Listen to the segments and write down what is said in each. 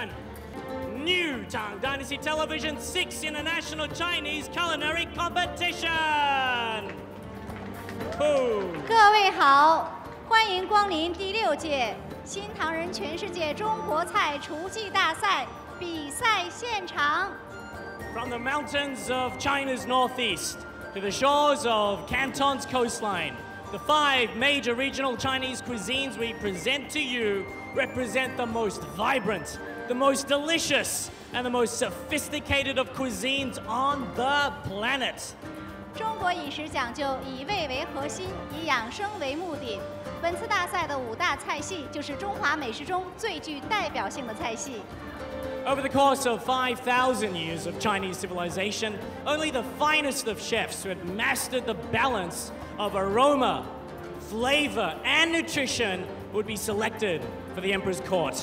present New Tang Dynasty Television 6 International Chinese Culinary Competition. 各位好，欢迎光临第6届新唐人全世界中国菜厨技大赛比赛现场。From the mountains of China's northeast to the shores of Canton's coastline, the 5 major regional Chinese cuisines we present to you represent the most vibrant, the most delicious, and the most sophisticated of cuisines on the planet. 中国饮食讲究以味为核心，以养生为目的。本次大赛的5大菜系就是中华美食中最具代表性的菜系。Over the course of 5,000 years of Chinese civilization, only the finest of chefs who had mastered the balance of aroma, flavor, and nutrition would be selected for the Emperor's court.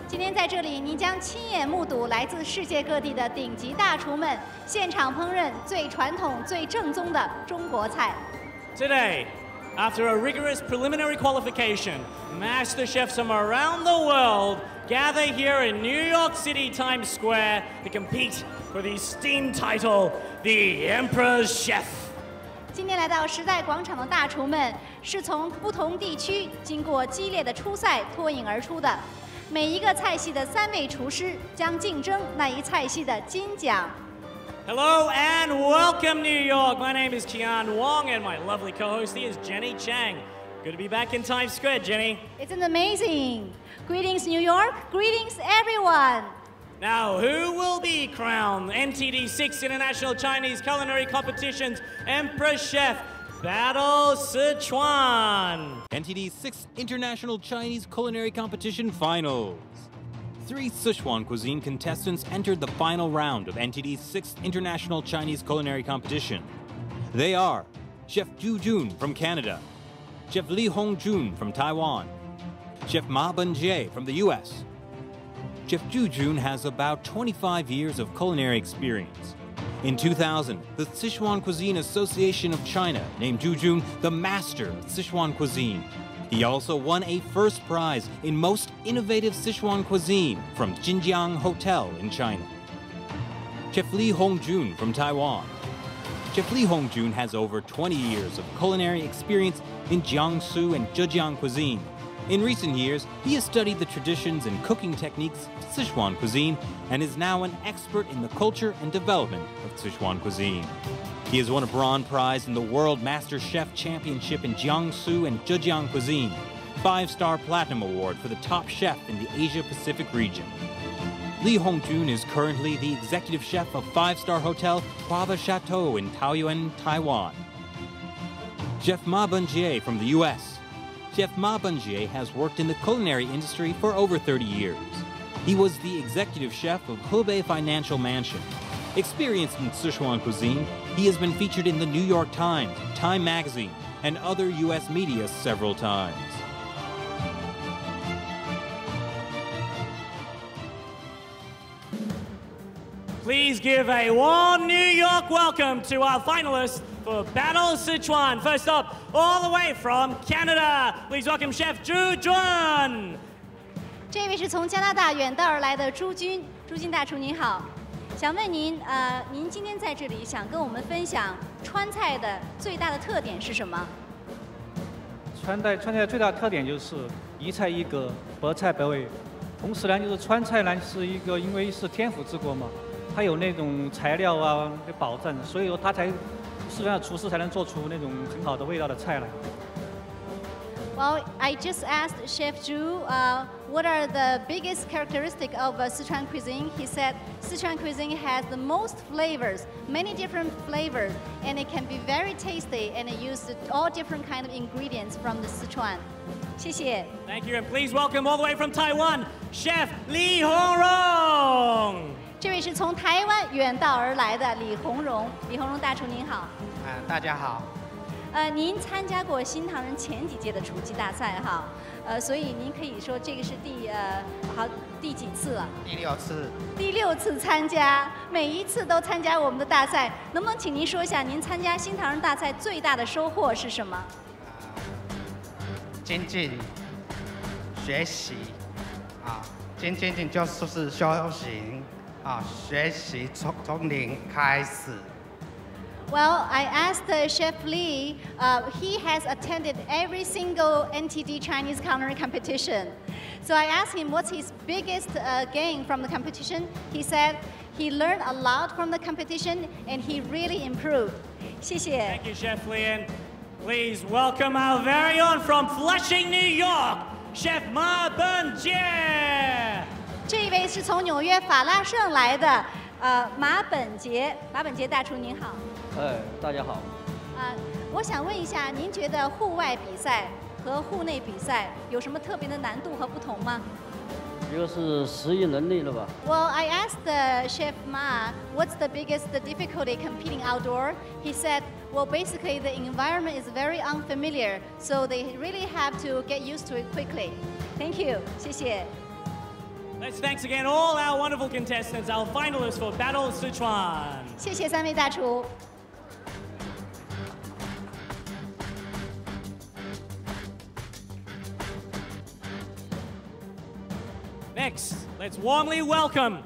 今天在这里，您将亲眼目睹来自世界各地的顶级大厨们现场烹饪最传统、最正宗的中国菜。Today, after a rigorous preliminary qualification, master chefs from around the world gather here in New York City Times Square to compete for the esteemed title, the Emperor's Chef. 今天来到时代广场的大厨们，是从不同地区经过激烈的初赛脱颖而出的。每一个菜系的3位厨师将竞争那一菜系的金奖。Hello and welcome, New York. My name is Qian Wong, and my lovely co-host is Jenny Chang. Good to be back in Times Square, Jenny. It's an amazing. Greetings, New York. Greetings, everyone. Now, who will be crowned NTD 6 International Chinese Culinary Competition's Emperor Chef Battle Sichuan? NTD 6th International Chinese Culinary Competition Finals. 3 Sichuan cuisine contestants entered the final round of NTD's 6th International Chinese Culinary Competition. They are Chef Zhu Jun from Canada, Chef Li Hongjun from Taiwan, Chef Ma Bunjie from the US. Chef Zhu Jun has about 25 years of culinary experience. In 2000, the Sichuan Cuisine Association of China named Zhu Jun the master of Sichuan cuisine. He also won a first prize in Most Innovative Sichuan Cuisine from Jinjiang Hotel in China. Chef Li Hongjun from Taiwan. Chef Li Hongjun has over 20 years of culinary experience in Jiangsu and Zhejiang cuisine. In recent years, he has studied the traditions and cooking techniques of Sichuan cuisine and is now an expert in the culture and development of Sichuan cuisine. He has won a bronze prize in the World Master Chef Championship in Jiangsu and Zhejiang cuisine, 5-star Platinum Award for the top chef in the Asia-Pacific region. Li Hongjun is currently the executive chef of 5-star hotel Huava Chateau in Taoyuan, Taiwan. Chef Ma Bunjie from the U.S. Chef Ma Bunjie has worked in the culinary industry for over 30 years. He was the executive chef of Hebei Financial Mansion. Experienced in Sichuan cuisine, he has been featured in the New York Times, Time Magazine, and other U.S. media several times. Please give a warm New York welcome to our finalists for Battle Sichuan. First up, all the way from Canada, please welcome Chef Zhu Jun. 这位是从加拿大远道而来的朱军，朱军大厨您好，想问您，您今天在这里想跟我们分享川菜的最大的特点是什么？川菜最大的特点就是一菜一格，百菜百味。同时呢，就是川菜呢是一个，因为是天府之国嘛，它有那种材料啊的保证，所以说它才适当的厨师才能做出那种很好的味道的菜来。Well, I just asked Chef Zhu what are the biggest characteristics of Sichuan cuisine. He said Sichuan cuisine has the most flavors, many different flavors, and it can be very tasty, and it uses all different kind of ingredients from the Sichuan. 谢谢。Thank you, and please welcome all the way from Taiwan, Chef Li Hongrong. 这位是从台湾远道而来的李洪荣，李洪荣大厨您好。大家好。您参加过新唐人前几届的厨技大赛哈，所以您可以说这个是第几次了？第6次。第6次参加，每一次都参加我们的大赛，能不能请您说一下您参加新唐人大赛最大的收获是什么？精进、学习，仅仅就是修行啊，学习从零开始。 Well, I asked Chef Li. He has attended every single NTD Chinese culinary competition. So I asked him what's his biggest gain from the competition. He said he learned a lot from the competition and he really improved. 谢谢。 Thank you, Chef Li. Please welcome our very own from Flushing, New York, Chef Ma Benjie. 这一位是从纽约法拉盛来的马本杰大厨您好。 大家好。我想问一下，您觉得户外比赛和户内比赛有什么特别的难度和不同吗？一个是适应能力了吧。Well, I asked Chef Ma what's the biggest difficulty competing outdoor. He said, well, basically the environment is very unfamiliar, so they really have to get used to it quickly. Thank you， 谢谢。 Let's thanks again all our wonderful contestants, our finalists for Battle Sichuan. 谢谢3位大厨。 Next, let's warmly welcome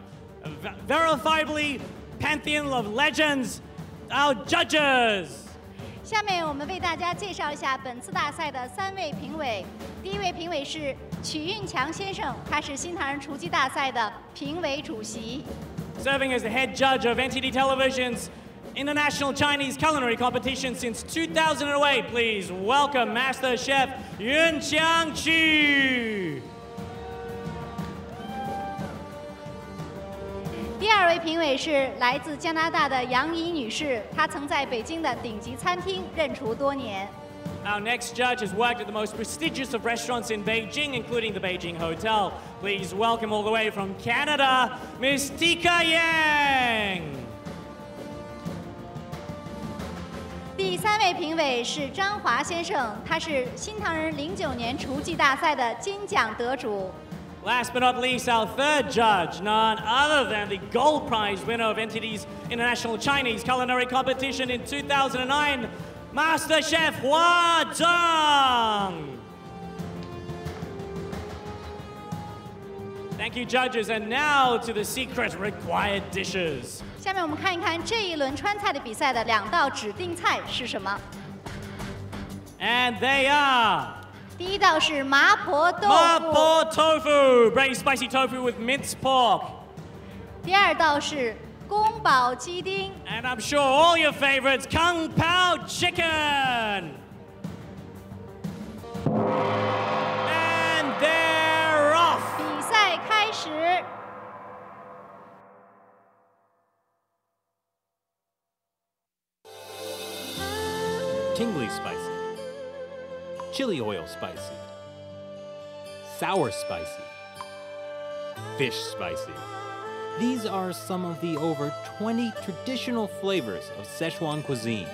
a verifiably pantheon of legends, our judges. 下面我们为大家介绍一下本次大赛的3位评委。第1位评委是曲运强先生，他是新唐人厨技大赛的评委主席。 Serving as the head judge of NTD Television's International Chinese Culinary Competition since 2008, please welcome Master Chef Yun Qiangqu. 第2位评委是来自加拿大的杨怡女士，她曾在北京的顶级餐厅任厨多年。 Our next judge has worked at the most prestigious of restaurants in Beijing, including the Beijing Hotel. Please welcome all the way from Canada, Miss Tika Yang. 第3位评委是张华先生，他是新唐人09年厨技大赛的金奖得主。 Last but not least, our third judge, none other than the gold prize winner of NTD's International Chinese Culinary Competition in 2009, Master Chef Hua Zhang. Thank you, judges, and now to the secret required dishes. 下面我们看一看这一轮川菜的比赛的2道指定菜是什么。 And they are 第1道是麻婆豆腐。 Mapo tofu, braised spicy tofu with minced pork. 第2道是宫保鸡丁。 And I'm sure all your favorites, Kung Pao chicken. And they're off. 比赛开始。 Tingly spicy, chili oil spicy, sour spicy, fish spicy. These are some of the over 20 traditional flavors of Szechuan cuisine.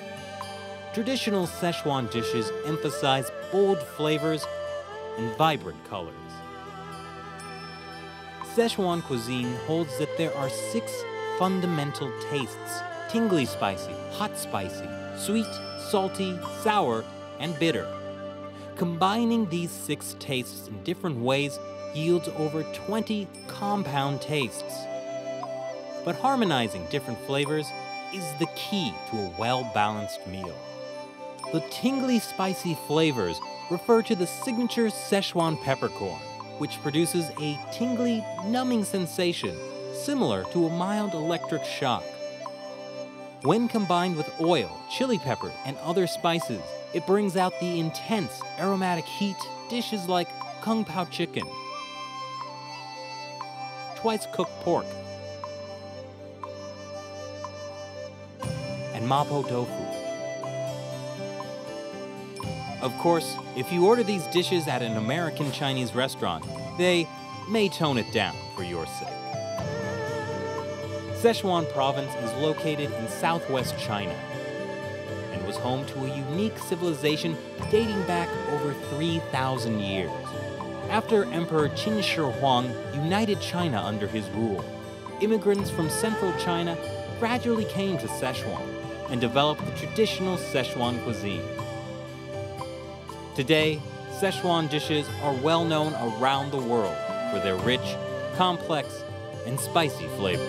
Traditional Szechuan dishes emphasize bold flavors and vibrant colors. Szechuan cuisine holds that there are 6 fundamental tastes: tingly spicy, hot spicy, sweet, salty, sour, and bitter. Combining these 6 tastes in different ways yields over 20 compound tastes. But harmonizing different flavors is the key to a well-balanced meal. The tingly spicy flavors refer to the signature Szechuan peppercorn, which produces a tingly, numbing sensation similar to a mild electric shock. When combined with oil, chili pepper, and other spices, it brings out the intense aromatic heat dishes like Kung Pao chicken, twice-cooked pork, and Mapo tofu. Of course, if you order these dishes at an American Chinese restaurant, they may tone it down for your sake. Sichuan province is located in southwest China and was home to a unique civilization dating back over 3,000 years. After Emperor Qin Shi Huang united China under his rule, immigrants from central China gradually came to Sichuan and developed the traditional Sichuan cuisine. Today, Sichuan dishes are well known around the world for their rich, complex, and spicy flavors.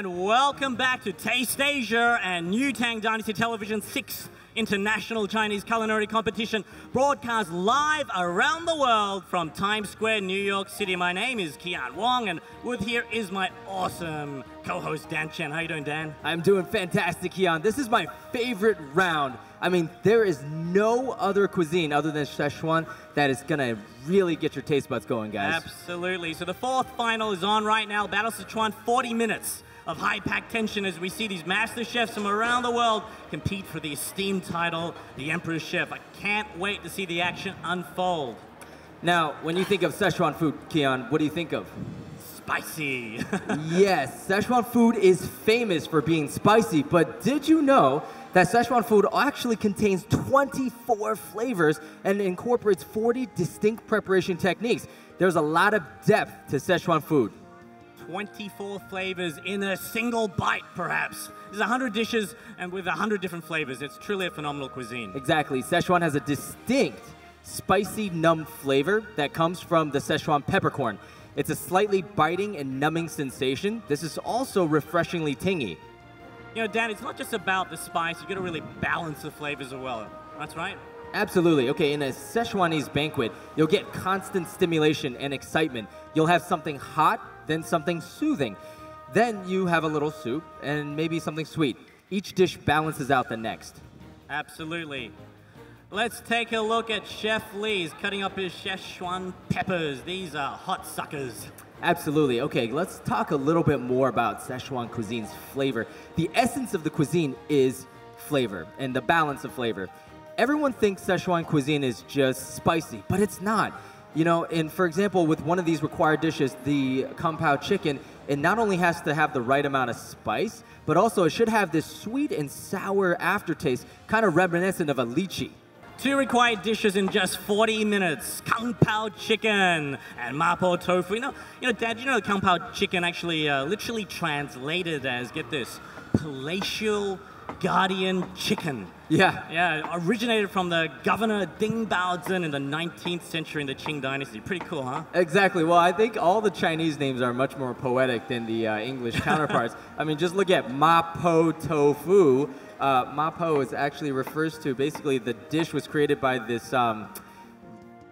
Welcome back to Taste Asia and New Tang Dynasty Television's 6th International Chinese Culinary Competition, broadcast live around the world from Times Square, New York City. My name is Kian Wong, and with here is my awesome co-host Dan Chen. How you doing, Dan? I'm doing fantastic, Kian. This is my favorite round. I mean, there is no other cuisine other than Szechuan that is gonna really get your taste buds going, guys. Absolutely. So the 4th final is on right now. Battle Szechuan, 40 minutes of high-packed tension as we see these master chefs from around the world compete for the esteemed title, the Emperor's Chef. I can't wait to see the action unfold. Now, when you think of Szechuan food, Kian, what do you think of? Spicy. Yes, Szechuan food is famous for being spicy, but did you know that Szechuan food actually contains 24 flavors and incorporates 40 distinct preparation techniques? There's a lot of depth to Szechuan food. 24 flavors in a single bite, perhaps. There's 100 dishes and with 100 different flavors. It's truly a phenomenal cuisine. Exactly. Szechuan has a distinct spicy, numb flavor that comes from the Szechuan peppercorn. It's a slightly biting and numbing sensation. This is also refreshingly tangy. You know, Dan, it's not just about the spice. You've got to really balance the flavors as well. That's right? Absolutely. Okay, in a Szechuanese banquet, you'll get constant stimulation and excitement. You'll have something hot, then something soothing. Then you have a little soup and maybe something sweet. Each dish balances out the next. Absolutely. Let's take a look at Chef Lee's cutting up his Szechuan peppers. These are hot suckers. Absolutely. Okay, let's talk a little bit more about Szechuan cuisine's flavor. The essence of the cuisine is flavor and the balance of flavor. Everyone thinks Szechuan cuisine is just spicy, but it's not. You know, and for example, with one of these required dishes, the kung pao chicken, it not only has to have the right amount of spice, but also it should have this sweet and sour aftertaste, kind of reminiscent of a lychee. 2 required dishes in just 40 minutes. Kung Pao chicken and mapo tofu. You know, Dad, you know Kung Pao chicken actually literally translated as, get this, palatial guardian chicken. Yeah. Yeah, originated from the governor Ding Baozhen in the 19th century in the Qing dynasty. Pretty cool, huh? Exactly. Well, I think all the Chinese names are much more poetic than the English counterparts. I mean, just look at mapo tofu. Mapo is actually refers to basically the dish was created by this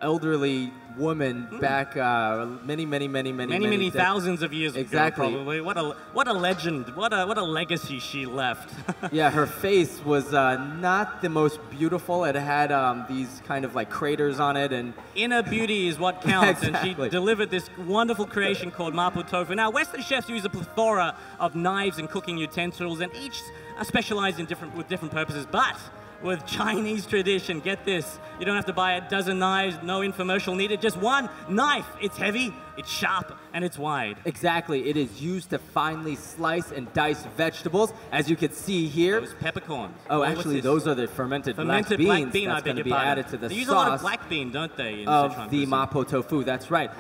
elderly woman back many thousands of years exactly. ago, probably. What a legend, what a legacy she left. Yeah, her face was not the most beautiful. It had these kind of like craters on it, and inner beauty is what counts. Exactly. And she delivered this wonderful creation called mapo tofu. Now, Western chefs use a plethora of knives and cooking utensils, and each are specialized in with different purposes, but with Chinese tradition, get this, you don't have to buy a dozen knives, no infomercial needed, just one knife. It's heavy, it's sharp, and it's wide. Exactly, it is used to finely slice and dice vegetables, as you can see here. Those peppercorns. Oh, actually, those are the fermented black beans that's going to be added to the they use sauce a lot of black bean, don't they, in of Sichuan the cuisine? mapo tofu, that's right.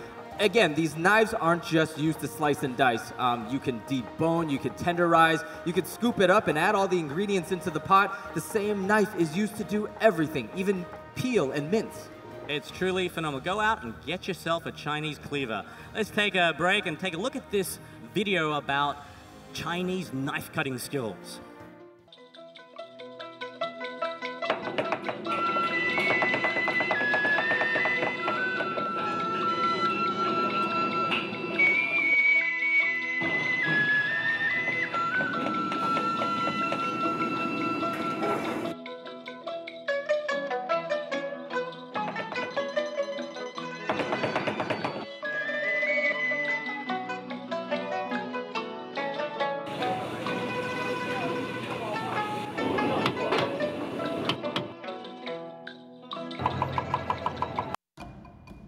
Again, these knives aren't just used to slice and dice. You can debone, you can tenderize, you can scoop it up and add all the ingredients into the pot. The same knife is used to do everything, even peel and mince. It's truly phenomenal. Go out and get yourself a Chinese cleaver. Let's take a break and take a look at this video about Chinese knife cutting skills.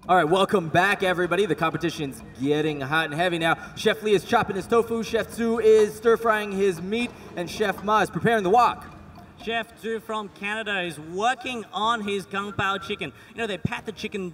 All right, welcome back, everybody. The competition's getting hot and heavy now. Chef Li is chopping his tofu, Chef Zhu is stir-frying his meat, and Chef Ma is preparing the wok. Chef Zhu from Canada is working on his kung pao chicken. You know, they pat the chicken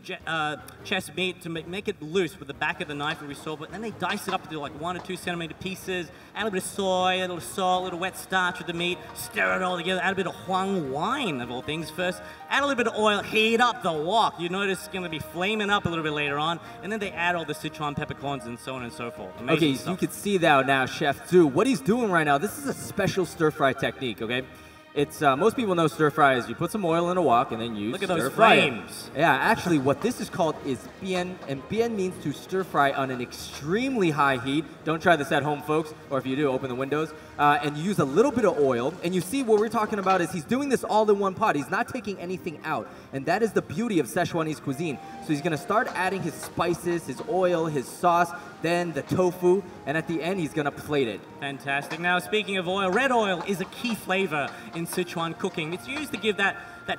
chest meat to make it loose with the back of the knife that we saw, but then they dice it up to like 1 or 2 centimeter pieces, add a little bit of soy, a little salt, a little wet starch with the meat, stir it all together, add a bit of Huang wine of all things first, add a little bit of oil, heat up the wok. You notice it's going to be flaming up a little bit later on, and then they add all the Sichuan peppercorns and so on and so forth. Amazing okay, stuff. You can see now, Chef Zhu, what he's doing right now, this is a special stir-fry technique, okay? It's most people know stir fry is you put some oil in a wok and then you look at those stir-fry flames. Yeah, actually, what this is called is bian, and bian means to stir fry on an extremely high heat. Don't try this at home, folks, or if you do, open the windows. And you use a little bit of oil, and you see what we're talking about is he's doing this all in one pot. He's not taking anything out, and that is the beauty of Sichuanese cuisine. So he's going to start adding his spices, his oil, his sauce, then the tofu, and at the end he's going to plate it. Fantastic. Now, speaking of oil, red oil is a key flavor in Sichuan cooking. It's used to give that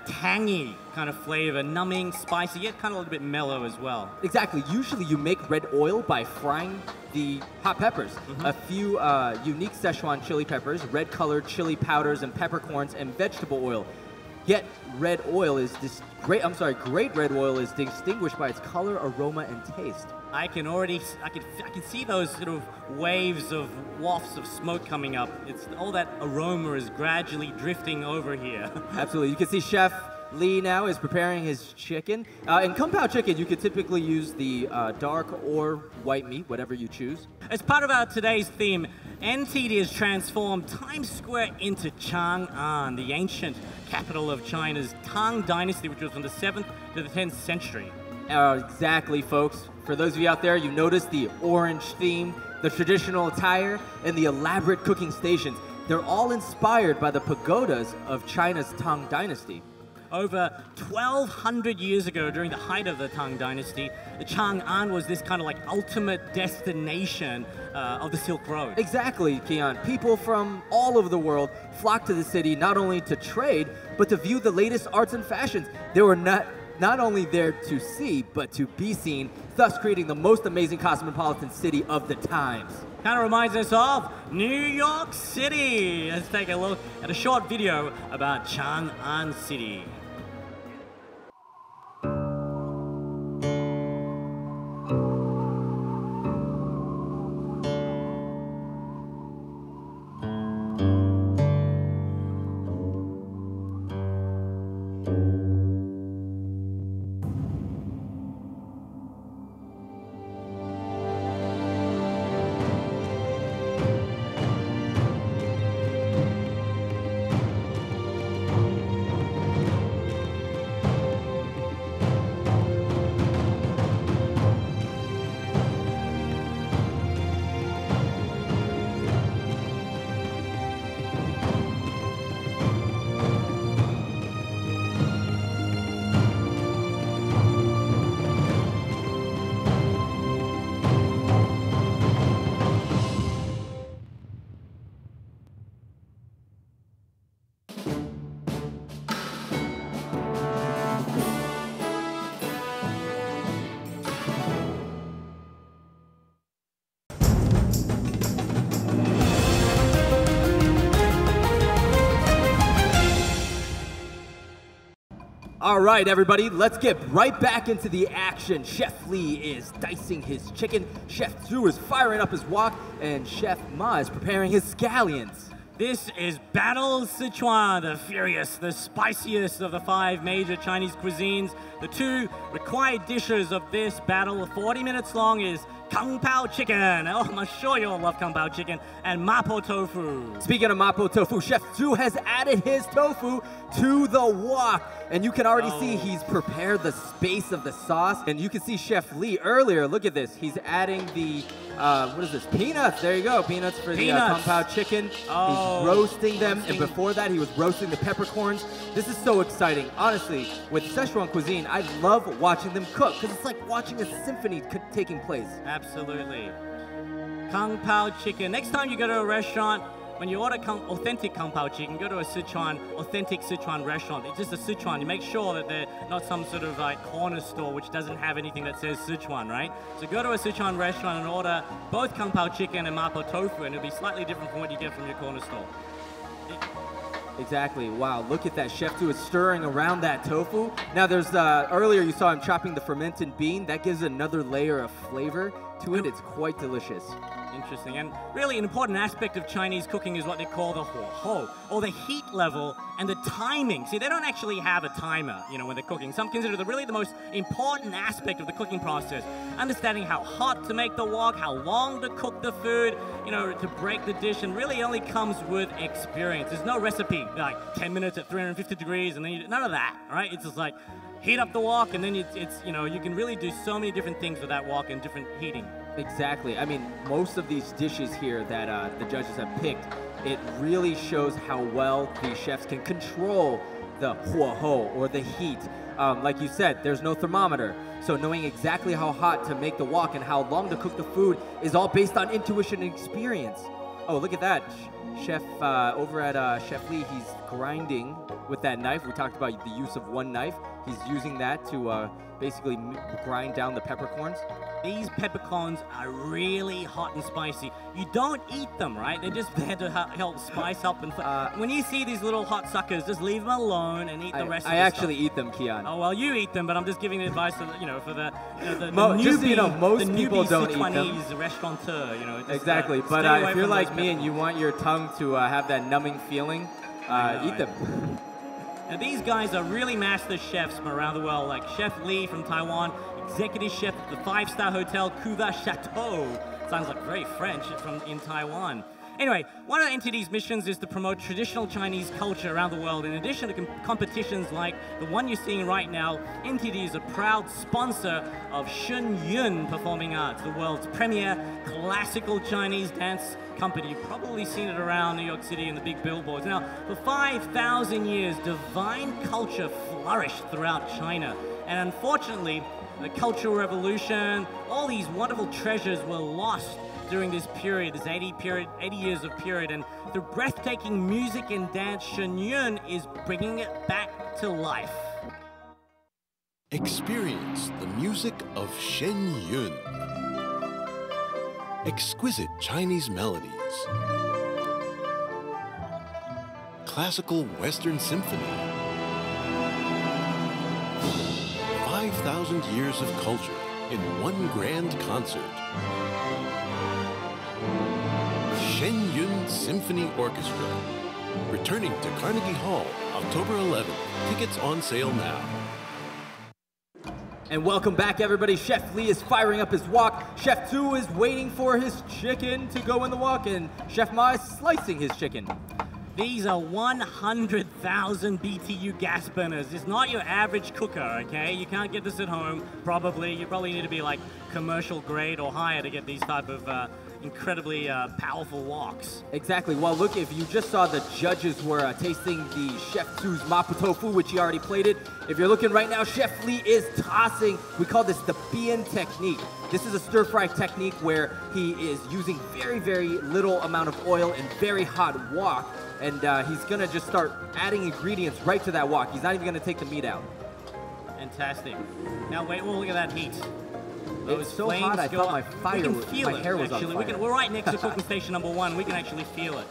tangy kind of flavor, numbing, spicy, yet kind of a little bit mellow as well. Exactly. Usually you make red oil by frying the hot peppers. A few unique Sichuan chili peppers, red colored chili powders and peppercorns, and vegetable oil. Yet red oil is great red oil is distinguished by its color, aroma, and taste. I can see those sort of waves of wafts of smoke coming up. It's all that aroma is gradually drifting over here. Absolutely. You can see Chef Li now is preparing his chicken. In kung pao chicken, you could typically use the dark or white meat, whatever you choose. As part of our today's theme, NTD has transformed Times Square into Chang'an, the ancient capital of China's Tang Dynasty, which was from the 7th to the 10th century. Exactly, folks. For those of you out there, you notice the orange theme, the traditional attire, and the elaborate cooking stations. They're all inspired by the pagodas of China's Tang Dynasty. Over 1,200 years ago, during the height of the Tang Dynasty, the Chang'an was this kind of like ultimate destination of the Silk Road. Exactly, Kian. People from all over the world flocked to the city not only to trade, but to view the latest arts and fashions. They were not only there to see, but to be seen, thus creating the most amazing cosmopolitan city of the times. Kind of reminds us of New York City. Let's take a look at a short video about Chang'an City. All right, everybody, let's get right back into the action. Chef Li is dicing his chicken, Chef Zhu is firing up his wok, and Chef Ma is preparing his scallions. This is Battle Sichuan, the furious, the spiciest of the 5 major Chinese cuisines. The 2 required dishes of this battle, 40 minutes long, is Kung Pao chicken. Oh, I'm sure you'll love Kung Pao chicken. And Mapo tofu. Speaking of Mapo tofu, Chef Zhu has added his tofu to the wok. And you can already see he's prepared the space of the sauce. And you can see Chef Li earlier, look at this. He's adding the, what is this? Peanuts. There you go. Peanuts for the Kung Pao chicken. He's roasting them. And before that, he was roasting the peppercorns. This is so exciting. Honestly, with Sichuan cuisine, I love watching them cook because it's like watching a symphony taking place. Absolutely. Kung Pao chicken. Next time you go to a restaurant, when you order authentic Kung Pao chicken, go to a authentic Sichuan restaurant. It's just a Sichuan. You make sure that they're not some sort of like corner store which doesn't have anything that says Sichuan, right? So go to a Sichuan restaurant and order both Kung Pao chicken and mapo tofu, and it'll be slightly different from what you get from your corner store. Exactly. Wow, look at that. Chef Tu is stirring around that tofu. Now there's, earlier you saw him chopping the fermented bean. That gives another layer of flavor to it. It's quite delicious. Interesting. And really an important aspect of Chinese cooking is what they call the huo, or the heat level and the timing. See, they don't actually have a timer, you know, when they're cooking. Some consider really the most important aspect of the cooking process. Understanding how hot to make the wok, how long to cook the food, you know, to break the dish, and really only comes with experience. There's no recipe, like 10 minutes at 350 degrees, and then none of that, right? It's just like, heat up the wok, and then it's you know, you can really do so many different things with that wok and different heating. Exactly. I mean, most of these dishes here that the judges have picked, it really shows how well these chefs can control the huo, or the heat. Like you said, there's no thermometer, so knowing exactly how hot to make the wok and how long to cook the food is all based on intuition and experience. Oh, look at that. Chef, over at Chef Li, he's grinding with that knife. We talked about the use of one knife. He's using that to basically grind down the peppercorns. These peppercorns are really hot and spicy. You don't eat them, right? They're just there to help spice up. And when you see these little hot suckers, just leave them alone and eat the rest of the I actually eat them, Kian. Oh, well, you eat them, but I'm just giving advice, for the, you know, for the newbie, most people don't eat them. Sichuanese restaurateur, you know. Just, exactly, but if you're like me and you want your tongue to have that numbing feeling, eat them. Now, these guys are really master chefs from around the world, like Chef Li from Taiwan, executive chef at the 5-star hotel Cuva Chateau. Sounds like very French in Taiwan. Anyway, one of NTD's missions is to promote traditional Chinese culture around the world. In addition to competitions like the one you're seeing right now, NTD is a proud sponsor of Shenyun Performing Arts, the world's premier classical Chinese dance company. You've probably seen it around New York City in the big billboards. Now, for 5,000 years, divine culture flourished throughout China. And unfortunately, the Cultural Revolution, all these wonderful treasures were lost during this period, this 80 years of period. And through breathtaking music and dance, Shenyun is bringing it back to life. Experience the music of Shenyun. Exquisite Chinese melodies. Classical Western Symphony. 5,000 years of culture in one grand concert. Shenyun Symphony Orchestra. Returning to Carnegie Hall, October 11th. Tickets on sale now. And welcome back, everybody. Chef Li is firing up his wok. Chef Tu is waiting for his chicken to go in the wok, and Chef Ma is slicing his chicken. These are 100,000 BTU gas burners. It's not your average cooker, okay? You can't get this at home, probably. You probably need to be like commercial grade or higher to get these type of incredibly powerful woks. Exactly. Well, look, if you just saw the judges were tasting the Chef Tu's mapo tofu, which he already plated. If you're looking right now, Chef Li is tossing. We call this the Bian technique. This is a stir-fry technique where he is using very, very little amount of oil in very hot wok. And he's going to just start adding ingredients right to that wok. He's not even going to take the meat out. Fantastic. Now, wait, well, look at that heat. It's so hot, I thought my hair was on fire. We're right next to cooking station number 1. We can actually feel it.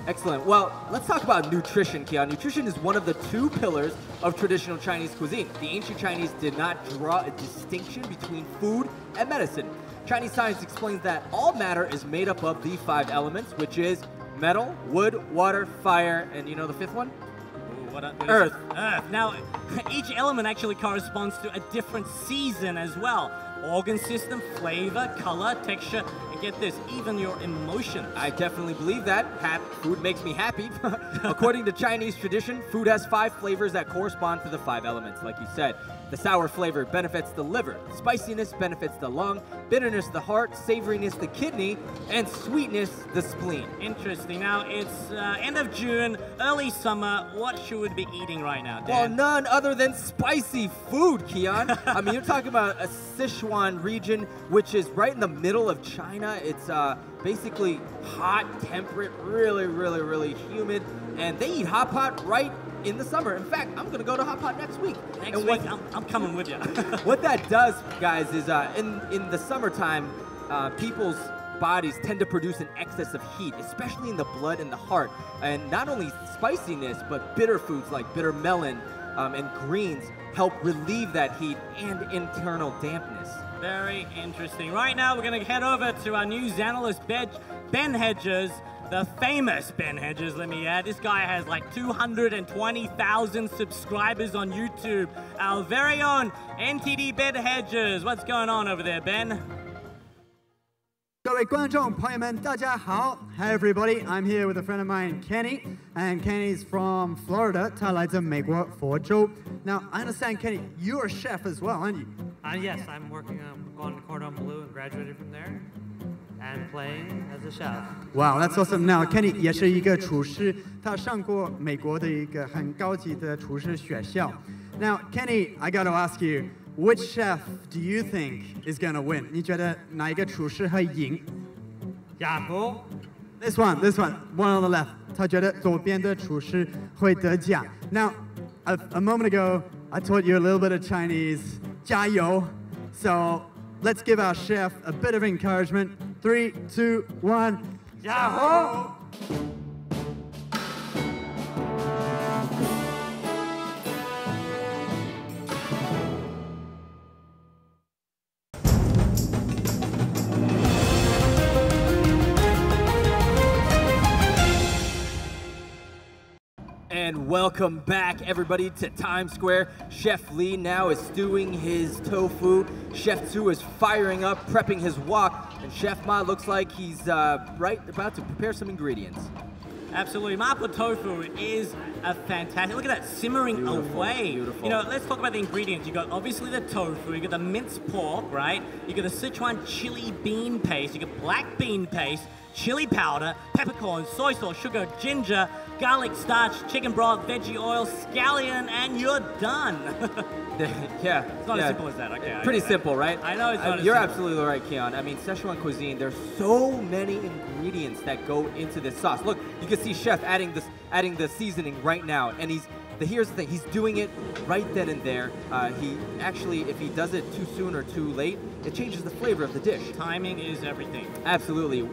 Excellent. Well, let's talk about nutrition, Kian. Nutrition is one of the 2 pillars of traditional Chinese cuisine. The ancient Chinese did not draw a distinction between food and medicine. Chinese science explains that all matter is made up of the 5 elements, which is metal, wood, water, fire, and you know the 5th one? What Earth. Earth. Now, each element actually corresponds to a different season as well. Organ system, flavor, color, texture, and get this, even your emotions. I definitely believe that. Food makes me happy. According to Chinese tradition, food has 5 flavors that correspond to the 5 elements, like you said. The sour flavor benefits the liver, spiciness benefits the lung, bitterness the heart, savoriness the kidney, and sweetness the spleen. Interesting. Now, it's end of June, early summer. What should we be eating right now, Dan? Well, none other than spicy food, Kian. I mean, you're talking about a Sichuan region, which is right in the middle of China. It's basically hot, temperate, really humid, and they eat hot pot right in the summer. In fact, I'm gonna go to hot pot next week. Next week, I'm coming with you. What that does, guys, is in the summertime, people's bodies tend to produce an excess of heat, especially in the blood and the heart. And not only spiciness, but bitter foods like bitter melon and greens help relieve that heat and internal dampness. Very interesting. Right now, we're going to head over to our news analyst, Ben Hedges, the famous Ben Hedges, let me add. This guy has like 220,000 subscribers on YouTube. Our very own NTD Ben Hedges. What's going on over there, Ben? 各位观众朋友们，大家好. Hi everybody, I'm here with a friend of mine, Kenny, and Kenny's from Florida. 他来自美国佛州. Now, I understand, Kenny, you're a chef as well, aren't you? Yes, I'm working on Cordon Bleu and graduated from there, and playing as a chef. Wow, that's awesome. Now, Kenny 也是一个厨师，他上过美国的一个很高级的厨师学校. Now, Kenny, I got to ask you, which chef do you think is going to win? 你觉得哪一个厨师会赢? This one, one on the left. 他觉得左边的厨师会得奖. Now, a moment ago, I taught you a little bit of Chinese. 加油. So, let's give our chef a bit of encouragement. 3, 2, 1. 加油! And welcome back, everybody, to Times Square. Chef Li now is stewing his tofu. Chef Zhu is firing up, prepping his wok. And Chef Ma looks like he's right about to prepare some ingredients. Absolutely. Mapo tofu is a fantastic... Look at that, simmering away. Beautiful. You know, let's talk about the ingredients. You got obviously the tofu, you got the minced pork, right? You got the Sichuan chili bean paste, you got black bean paste, chili powder, peppercorn, soy sauce, sugar, ginger, garlic starch, chicken broth, veggie oil, scallion, and you're done. Yeah. It's not as simple as that, okay. Pretty simple, right? I know it's not You're as absolutely right, Keon. I mean, Szechuan cuisine, there's so many ingredients that go into this sauce. Look, you can see Chef adding the seasoning right now, and here's the thing, he's doing it right then and there. He actually, if he does it too soon or too late, it changes the flavor of the dish. Timing is everything. Absolutely.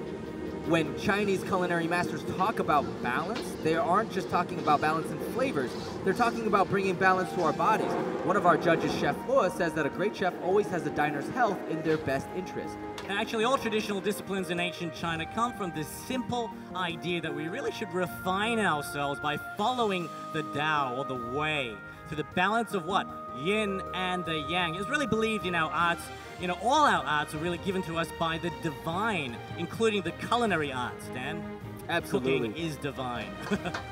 When Chinese culinary masters talk about balance, they aren't just talking about balance in flavors. They're talking about bringing balance to our bodies. One of our judges, Chef Lua, says that a great chef always has a diner's health in their best interest. Actually, all traditional disciplines in ancient China come from this simple idea that we really should refine ourselves by following the Tao, or the way, to the balance of what? Yin and the yang. It's really believed in our arts. You know, all our arts are really given to us by the divine, including the culinary arts, Dan. Absolutely. Cooking is divine.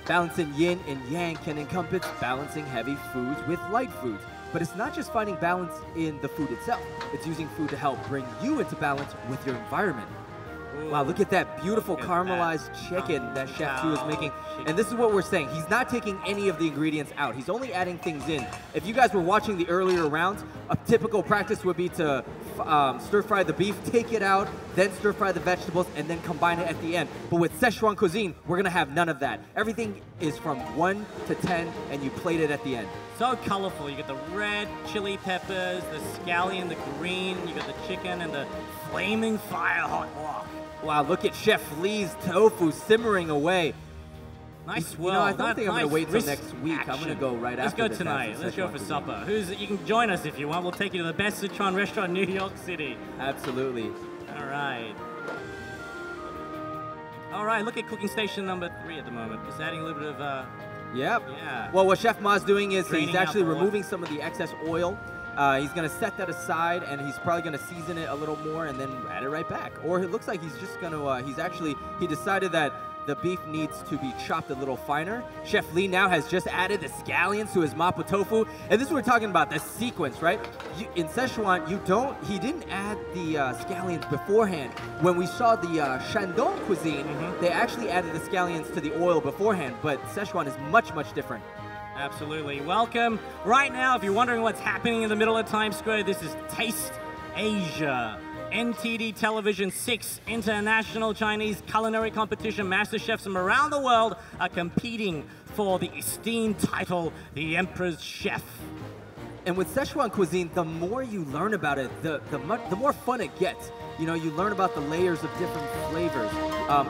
Balancing yin and yang can encompass balancing heavy foods with light foods. But it's not just finding balance in the food itself. It's using food to help bring you into balance with your environment. Ooh. Wow, look at that beautiful caramelized chicken that Chef Zhu is making. And this is what we're saying. He's not taking any of the ingredients out. He's only adding things in. If you guys were watching the earlier rounds, a typical practice would be to stir-fry the beef, take it out, then stir-fry the vegetables, and then combine it at the end. But with Szechuan cuisine, we're going to have none of that. Everything is from 1 to 10, and you plate it at the end. So colorful. You got the red chili peppers, the scallion, the green, you got the chicken, and the flaming fire hot wok. Wow, look at Chef Li's tofu simmering away. Nice swell. You know, I don't think I'm going to wait till till next week. I'm going to go right Let's after go this. tonight. Let's go for supper. You can join us if you want. We'll take you to the best Sichuan restaurant in New York City. Absolutely. All right. All right, look at cooking station number 3 at the moment. Just adding a little bit of... Yep. Yeah. Well, what Chef Ma's doing is he's actually out the removing some of the excess oil. He's going to set that aside, and he's probably going to season it a little more and then add it right back. Or it looks like he's just going to, he decided that the beef needs to be chopped a little finer. Chef Li now has just added the scallions to his mapo tofu. And this is what we're talking about, the sequence, right? In Szechuan, he didn't add the scallions beforehand. When we saw the Shandong cuisine, they actually added the scallions to the oil beforehand, but Szechuan is much, much different. Absolutely. Welcome. Right now, if you're wondering what's happening in the middle of Times Square, this is Taste Asia. NTD Television 6 international Chinese culinary competition. Master chefs from around the world are competing for the esteemed title, the Emperor's Chef. And with Szechuan cuisine, the more you learn about it, the more fun it gets. You know, you learn about the layers of different flavors.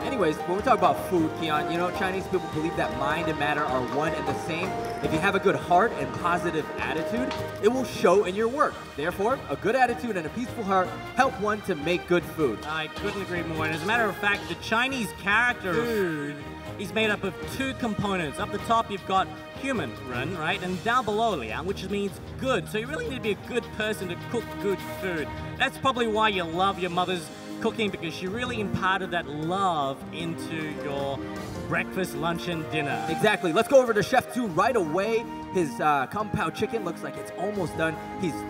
Anyways, when we talk about food, Keon, you know, Chinese people believe that mind and matter are one and the same. If you have a good heart and positive attitude, it will show in your work. Therefore, a good attitude and a peaceful heart help one to make good food. I couldn't agree more. And as a matter of fact, the Chinese character of food is made up of two components. Up the top, you've got human, right? And down below, Liang, which means good. So you really need to be a good person to cook good food. That's probably why you love your mother's cooking, because she really imparted that love into your breakfast, lunch, and dinner. Exactly. Let's go over to Chef 2 right away. His kung pao chicken looks like it's almost done.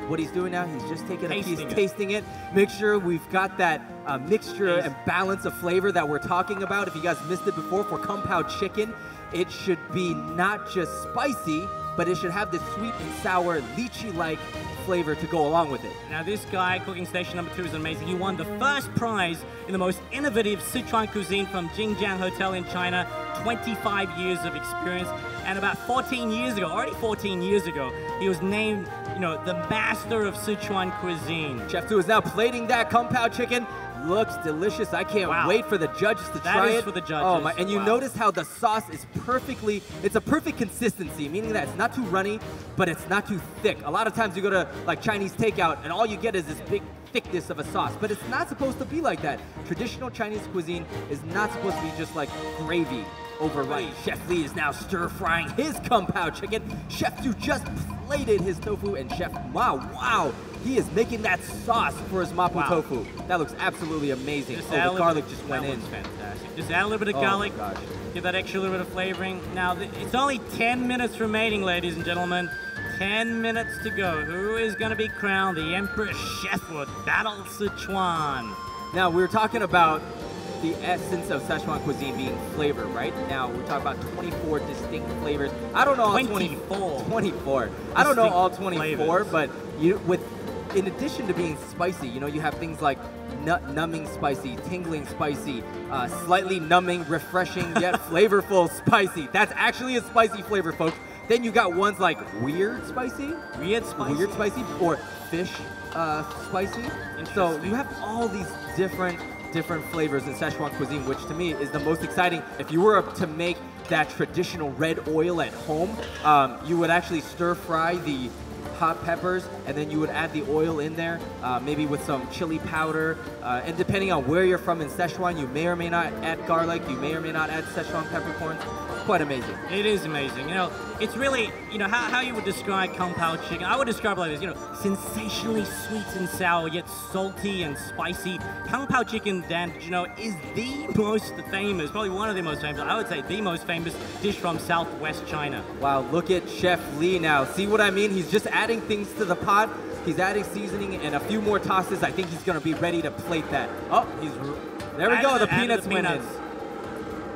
What he's doing now, he's just taking a piece, tasting it. Make sure we've got that mixture and balance of flavor that we're talking about. If you guys missed it before, for kung pao chicken, it should be not just spicy, but it should have this sweet and sour, lychee-like flavor to go along with it. Now this guy, cooking station number 2, is amazing. He won the first prize in the most innovative Sichuan cuisine from Jingjiang Hotel in China. 25 years of experience. And about 14 years ago, already 14 years ago, he was named, you know, the master of Sichuan cuisine. Chef 2 is now plating that kung pao chicken. Looks delicious. I can't wait for the judges to try it. That is for the judges. Oh my, and you notice how the sauce is it's a perfect consistency, meaning that it's not too runny, but it's not too thick. A lot of times you go to like Chinese takeout and all you get is this big thickness of a sauce, but it's not supposed to be like that. Traditional Chinese cuisine is not supposed to be just like gravy over rice. Chef Li is now stir-frying his kung pao chicken. Chef 2 just plated his tofu, and Chef, wow, he is making that sauce for his mapo tofu. That looks absolutely amazing. The garlic just went in. Fantastic. Just add a little bit of garlic. Give that extra little bit of flavoring. Now, it's only 10 minutes remaining, ladies and gentlemen. 10 minutes to go. Who is going to be crowned the Emperor Chef for Battle Sichuan? Now, we were talking about the essence of Szechuan cuisine being flavor, right? Now, we're talking about 24 distinct flavors. I don't know all 24. I don't know all 24, flavors. But in addition to being spicy, you know, you have things like numbing spicy, tingling spicy, slightly numbing, refreshing, yet flavorful spicy. That's actually a spicy flavor, folks. Then you got ones like weird spicy, or fish spicy. So you have all these different flavors in Szechuan cuisine, which to me is the most exciting. If you were to make that traditional red oil at home, you would actually stir fry the hot peppers, and then you would add the oil in there, maybe with some chili powder. And depending on where you're from in Szechuan, you may or may not add garlic, you may or may not add Szechuan peppercorns. Quite amazing. It is amazing. You know, it's really, you know, how you would describe kung pao chicken. I would describe it like this, you know, sensationally sweet and sour, yet salty and spicy. Kung pao chicken, Dan, you know, is the most famous, probably one of the most famous, I would say the most famous dish from Southwest China. Wow, look at Chef Li now. See what I mean? He's just adding things to the pot. He's adding seasoning and a few more tosses. I think he's going to be ready to plate that. Oh, there we go. The peanuts went in.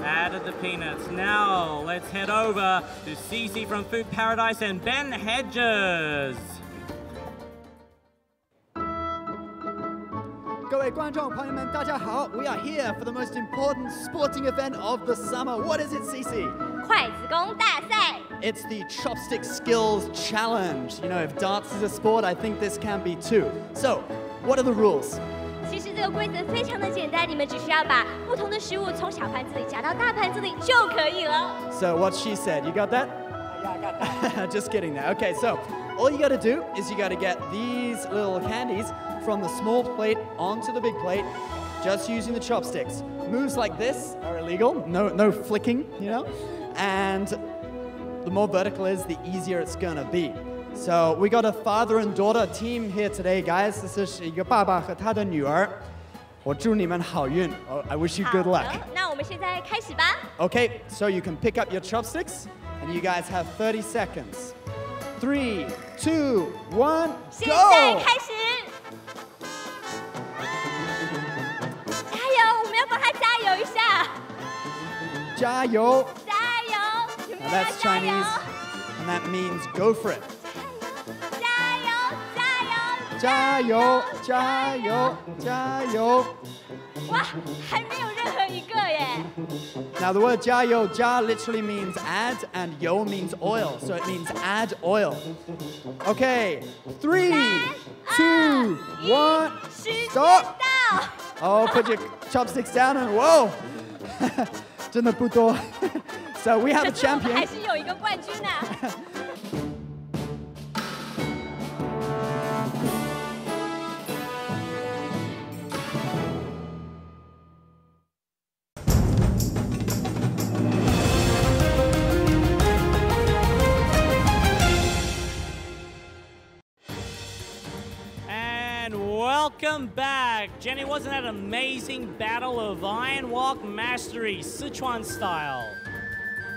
Added the peanuts. Now, let's head over to Cece from Food Paradise and Ben Hedges. 各位观众朋友们，大家好 We are here for the most important sporting event of the summer. What is it, Cece? 筷子功大赛. It's the Chopstick Skills Challenge. You know, if darts is a sport, I think this can be too. So, what are the rules? 其实这个规则非常的简单，你们只需要把不同的食物从小盘子里夹到大盘子里就可以了。So what she said, you got that? Yeah, I got that. Just kidding there. Okay, so all you got to do is you got to get these little candies from the small plate onto the big plate, just using the chopsticks. Moves like this are illegal. No flicking, you know. And the more vertical it is, the easier it's gonna be. So we got a father and daughter team here today, guys. This is 一个爸爸和他的女儿。我祝你们好运。I wish you good luck. 那我们现在开始吧。Okay, so you can pick up your chopsticks, and you guys have 30 seconds. 3, 2, 1, go! 现在开始。加油！我们要帮他加油一下。加油！加油！有没有 That's Chinese, and that means go for it. 加油！加油！加油，加油，加油！哇，还没有任何一个耶。Now the word 加油, 加 literally means add and 油 means oil, so it means add oil. Okay, 3, 2, 1, stop. Oh, put your chopsticks down and whoa. 真的不多。So we have a champion. 还是有一个冠军呢。Welcome back. Jenny, wasn't that an amazing battle of iron walk mastery, Sichuan style?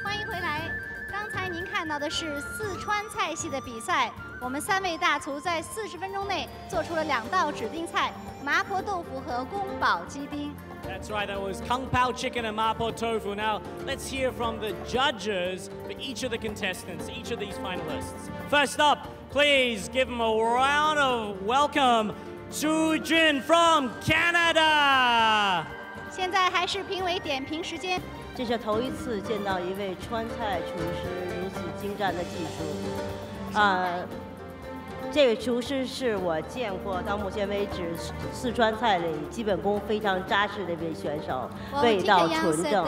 欢迎回来。刚才您看到的是四川菜系的比赛，我们3位大厨在40分钟内做出了2道指定菜：麻婆豆腐和宫保鸡丁。 That's right, that was Kung Pao chicken and Mapo tofu. Now, let's hear from the judges for each of the contestants, each of these finalists. First up, please give them a round of welcome, Zhu Jun from Canada. 现在还是评委点评时间。这是头一次见到一位川菜厨师如此精湛的技术，这位厨师是我见过到目前为止四川菜里基本功非常扎实的一位选手，味道纯正，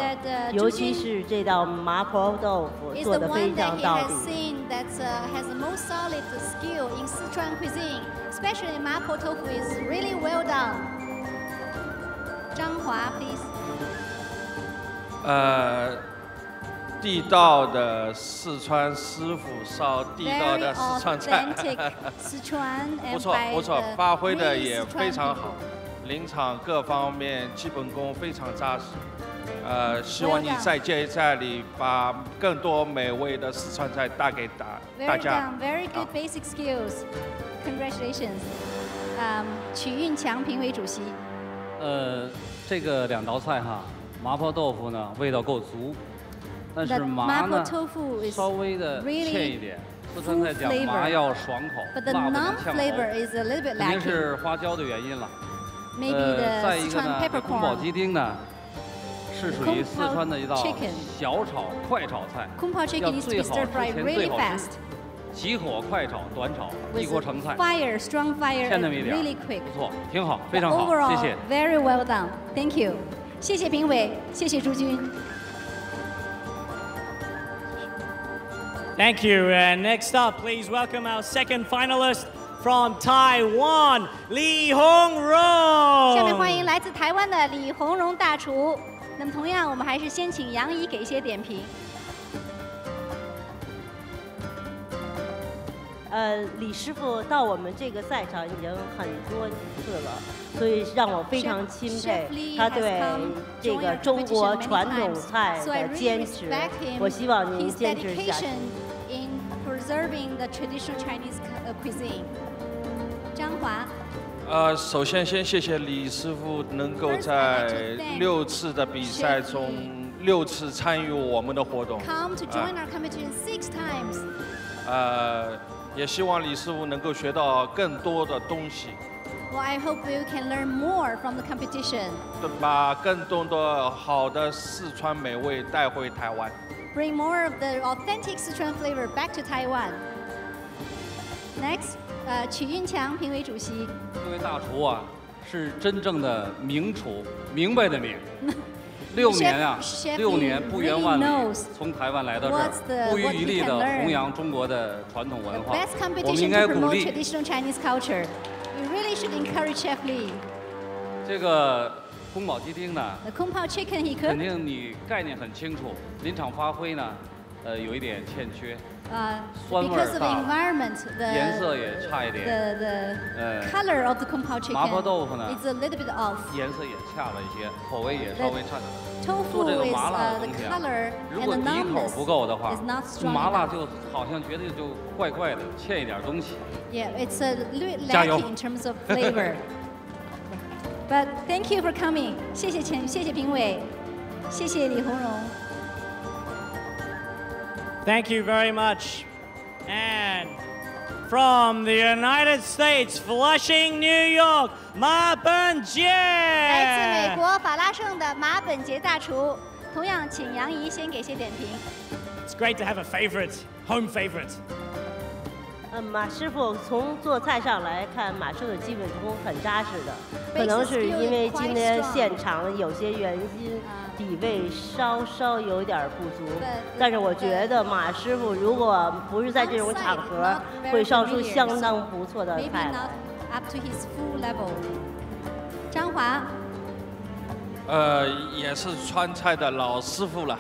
尤其是这道麻婆豆腐做得非常到底。 has the most solid skill in Sichuan cuisine, especially mapo tofu is really well done. 张华 please. 地道的四川师傅烧地道的四川菜，不错不错，发挥的也非常好，临场各方面基本功非常扎实。希望你在接赛里把更多美味的四川菜带给大家。Very good basic skills. Congratulations. 曲运强评委主席。这个2道菜哈，麻婆豆腐呢味道够足，但是麻呢稍微的欠一点。四川菜讲麻要爽口，辣不能呛口，肯定是花椒的原因了。再一个呢，宫保鸡丁呢。 是属于四川的一道小炒快炒菜，要最好之前最好吃，急火快炒、短炒，一锅成菜。Fire, strong fire, 欠那么一点， really quick. 不错，挺好，非常好，谢谢。 Very well done, thank you. 谢谢评委，谢谢朱军。 Thank you. And next up, please welcome our second finalist from Taiwan, Li Hongrong. 下面欢迎来自台湾的李洪荣大厨。 那么同样，我们还是先请杨怡给一些点评。李师傅到我们这个赛场已经很多次了，所以让我非常钦佩他对这个中国传统菜的坚持。我希望您坚持下去。In preserving the traditional Chinese cuisine. 张华。 首先先谢谢李师傅能够在6次的比赛中6次参与我们的活动。也希望李师傅能够学到更多的东西。Well, I hope you can learn more from the competition. 把更多的好的四川美味带回台湾。Bring more of the authentic Sichuan flavor back to Taiwan. Next. 曲运强评委主席，这位大厨啊，是真正的名厨，明白的明。6年啊，6年不远万里，从台湾来到这儿，不遗余力的弘扬中国的传统文化。我们应该鼓励。You really should encourage Chef Li. 这个宫保鸡丁呢，肯定你概念很清楚，临场发挥呢，有一点欠缺。 酸味大，颜色也差一点。The color of the Kung Pao chicken 麻婆豆腐呢 is a little bit off. 颜色也差了一些，口味也稍微差点。做这个麻辣的东西啊，如果底口不够的话，麻辣就好像觉得就怪怪的，欠一点东西。Yeah, it's a little lacking in terms of flavor. But thank you for coming. 谢谢评委，谢谢李洪荣。 Thank you very much. And From the United States, Flushing, New York, 马本杰。来自美国法拉盛的马本杰大厨，同样请杨怡先给些点评。It's great to have a favorite, home favorite. 马师傅从做菜上来看，马师傅的基本功很扎实的，可能是因为今天现场有些原因，底味稍稍有点不足。但是我觉得马师傅如果不是在这种场合，会烧出相当不错的菜来。Up to his full level. 张华。也是川菜的老师傅了，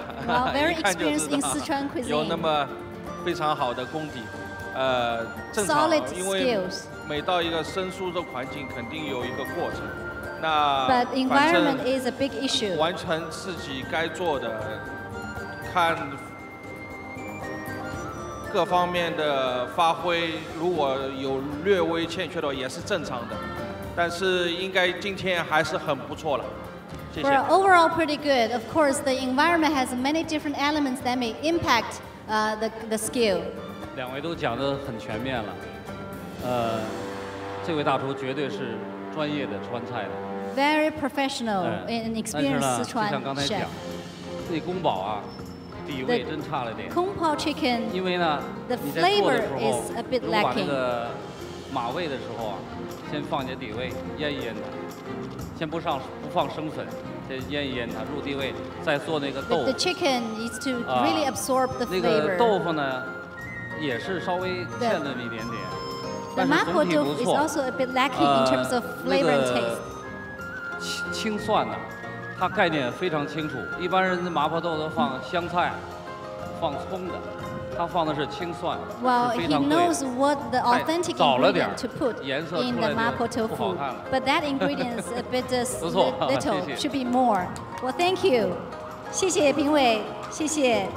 一看就知道有那么非常好的功底。正常，因为每到一个生疏的环境，肯定有一个过程。那反正完成自己该做的，看各方面的发挥，如果有略微欠缺的，也是正常的。但是应该今天还是很不错了。谢谢。We're overall pretty good. Of course, the environment has many different elements that may impact the skill. 两位都讲得很全面了，这位大厨绝对是专业的川菜的。Very professional and experienced 四川 chef。但是呢，就像刚才讲，这宫保啊，底味真差了点。宫保 chicken， 因为呢，你在做的时候，如果把那个马味的时候啊，先放一些底味，腌一腌它，先不放生粉，先腌一腌它，入地味，再做那个豆腐。The chicken needs to really absorb the flavor。那个豆腐呢？也是稍微欠了一点点，但是总体不错。那个青蒜呢，它概念非常清楚。一般人的麻婆豆腐放香菜、放葱的，他放的是青蒜，是非常对的。早了点，颜色出来的不好看了。But that ingredient is a bit little, should be more. Well, thank you. 谢谢评委，谢谢。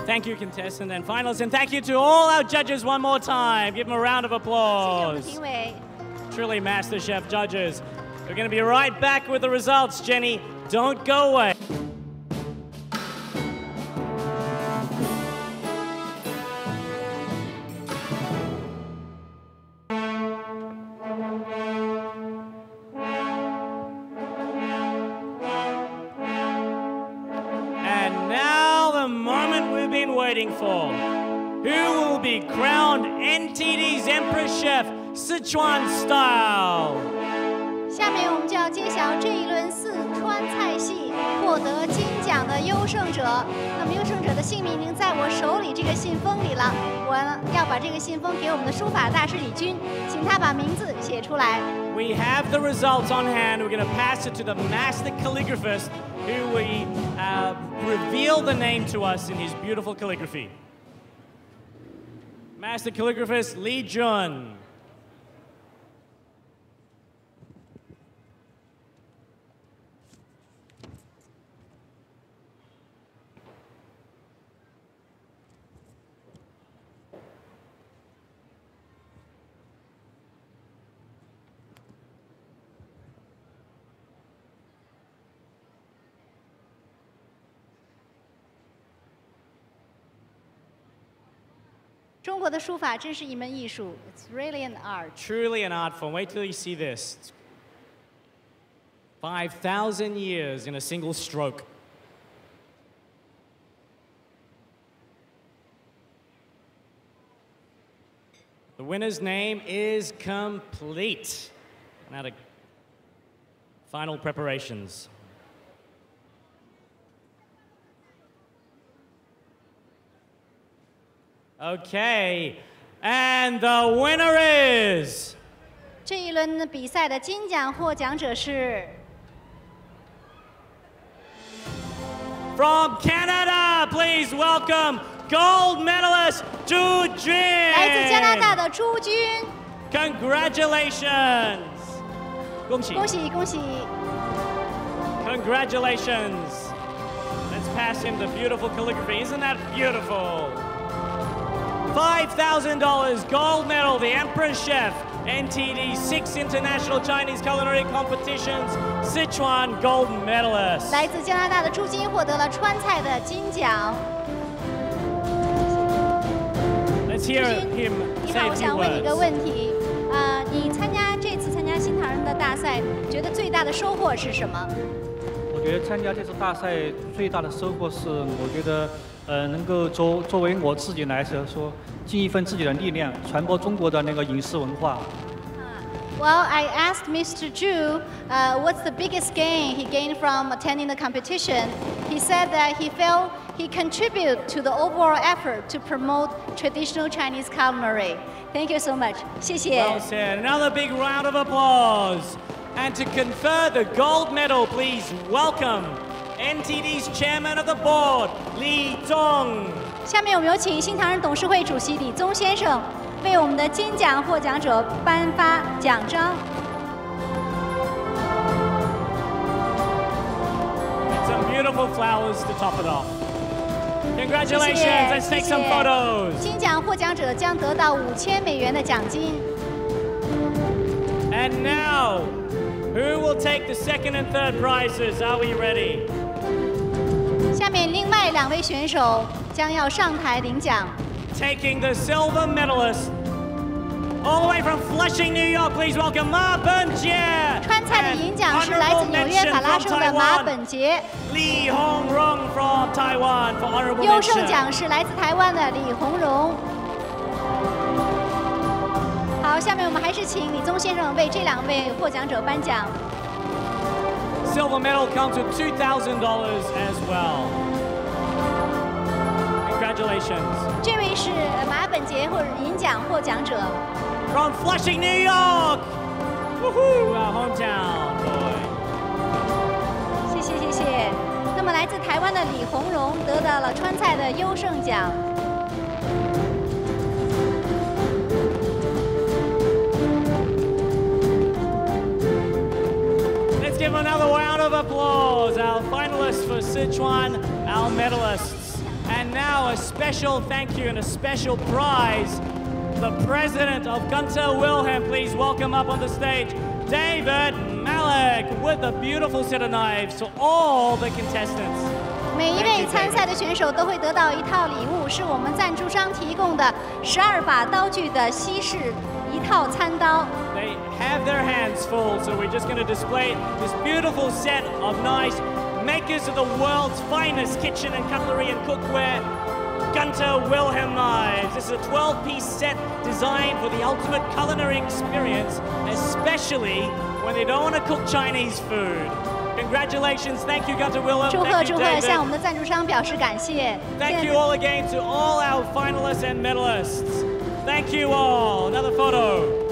Thank you, contestant and finalists, and thank you to all our judges one more time. Give them a round of applause. Truly master chef judges. We're going to be right back with the results, Jenny. Don't go away. For who will be crowned NTD's Empress Chef Sichuan Style？ 下面我们就要揭晓这一轮四川菜系获得金奖的优胜者。那么优胜者的姓名已经在我手里这个信封里了，我要把这个信封给我们的书法大师李琮，请他把名字写出来。We have the results on hand. We're going to pass it to the master calligraphist, who will reveal the name to us in his beautiful calligraphy. Master calligraphist Li Jun. It's really an art. Truly an art form. Wait till you see this. 5,000 years in a single stroke. The winner's name is complete. Now to final preparations. Okay, and the winner is 这一轮比赛的金奖获奖者是 From Canada, please welcome gold medalist 朱军。来自加拿大的朱军。Congratulations！ 恭喜！恭喜恭喜 ！Congratulations! Let's pass him the beautiful calligraphy. Isn't that beautiful? $5,000 gold medal, the Empress Chef, NTD 6 International Chinese Culinary Competitions, Sichuan gold medalist. 来自加拿大的朱军获得了川菜的金奖。Let's hear him say a few words. 你好，我想问你一个问题，你这次参加新唐人的大赛，觉得最大的收获是什么？我觉得参加这次大赛最大的收获是，我觉得能够作为我自己来说，尽一份自己的力量，传播中国的那个饮食文化。Well, I asked Mr. Zhu what's the biggest gain he gained from attending the competition. He said that he felt he contributed to the overall effort to promote traditional Chinese culinary. Thank you so much. 谢谢。Well said. Another big round of applause. And to confer the gold medal, please welcome NTD's chairman of the board, Li Zong. 下面我们有请新唐人董事会主席李宗先生为我们的金奖获奖者颁发奖章。And some beautiful flowers to top it off. Congratulations! Let's take some photos. 金奖获奖者将得到$5000的奖金。And now, who will take the second and third prizes? Are we ready? 下面另外2位选手将要上台领奖。Taking the silver medalist all the way from Flushing, New York, please welcome 马本杰。川菜的银奖是来自纽约卡拉省的马本杰。李洪荣 from Taiwan for honorable mention. 优胜奖是来自台湾的李洪荣。好，下面我们还是请李宗先生为这2位获奖者颁奖。Silver medal comes with $2,000 as well. Congratulations. 这位是马本杰或者银奖获奖者。From Flushing, New York. Woohoo! Our hometown boy. 谢谢谢谢。那么来自台湾的李洪荣得到了川菜的优胜奖。Let's give another round of applause. Our finalists for Sichuan, our medalists. And now a special thank you and a special prize. The president of Gunther Wilhelm, please welcome up on the stage, David Malik, with a beautiful set of knives to all the contestants. 每一位参赛的选手都会得到一套礼物，是我们赞助商提供的12把刀具的西式一套餐刀。They have their hands full, so we're just going to display this beautiful set of knives, makers of the world's finest kitchen and cutlery and cookware. Gunther Wilhelm knives. This is a 12-piece set designed for the ultimate culinary experience, especially when they don't want to cook Chinese food. Congratulations, thank you, Gunther Wilhelm. 祝贺祝贺，向我们的赞助商表示感谢。Thank you all again to all our finalists and medalists. Thank you all. Another photo.